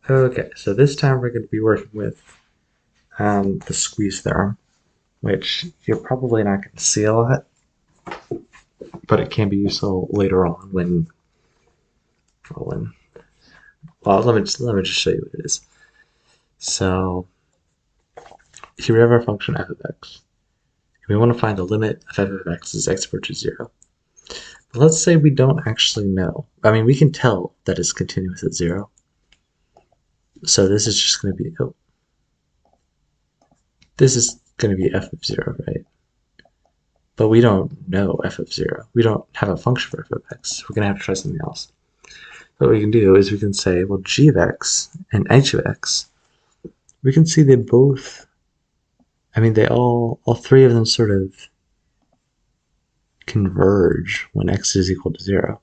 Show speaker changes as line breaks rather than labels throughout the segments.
Okay, so this time we're going to be working with the squeeze theorem, which you're probably not going to see a lot, but it can be useful later on when well, let me just show you what it is. So here we have our function f of x. We want to find the limit of f of x as x approaches 0. But let's say we don't actually know. I mean, we can tell that it's continuous at 0. So this is just going to be, this is going to be f of 0, right? But we don't know f of 0. We don't have a function for f of x. We're going to have to try something else. What we can do is we can say, well, g of x and h of x, we can see they both, I mean, they all three of them sort of converge when x is equal to 0.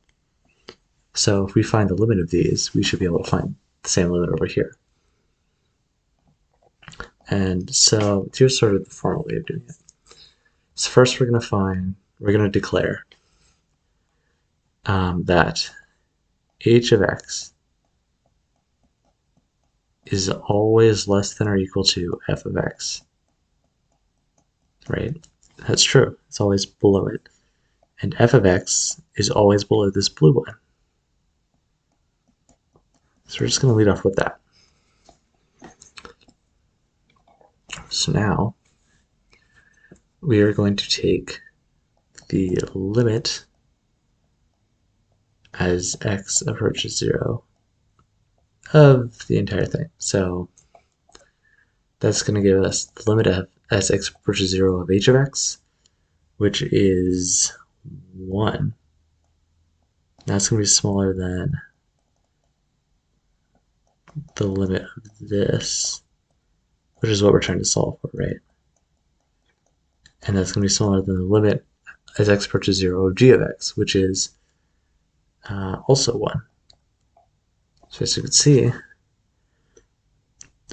So if we find the limit of these, we should be able to find the same limit over here. And so here's sort of the formal way of doing it. So first we're going to declare that h of x is always less than or equal to f of x, right? That's true. It's always below it. And f of x is always below this blue one. So we're just going to lead off with that. So now we are going to take the limit as x approaches 0 of the entire thing. So that's going to give us the limit of as x approaches 0 of h of x, which is 1. That's going to be smaller than the limit of this, which is what we're trying to solve for, right? And that's going to be smaller than the limit as x approaches 0 of g of x, which is also 1. So as you can see,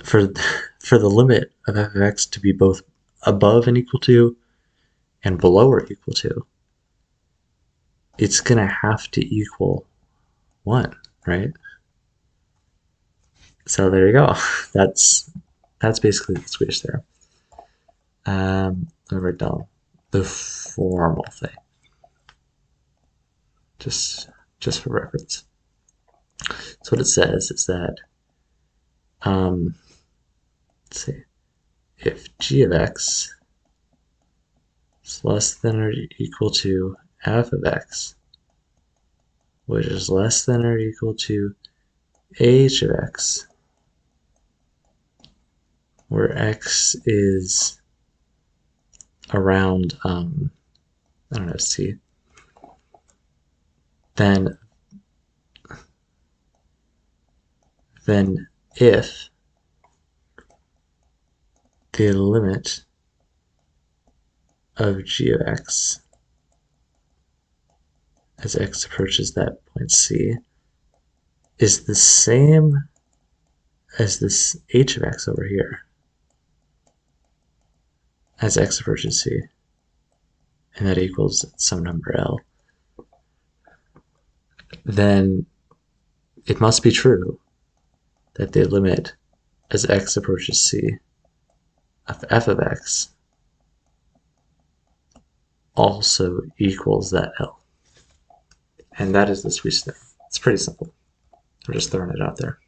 for the limit of f of x to be both above and equal to and below or equal to, it's going to have to equal 1, right? So there you go. That's basically the squeeze theorem. Let me write down the formal thing, just for reference. So what it says is that, let's see, if g of x is less than or equal to f of x, which is less than or equal to h of x, where x is around, I don't know, c, then if the limit of g of x as x approaches that point c is the same as this h of x over here as x approaches c, and that equals some number L, then it must be true that the limit as x approaches c of f of x also equals that L. And that is the squeeze theorem. It's pretty simple. I'm just throwing it out there.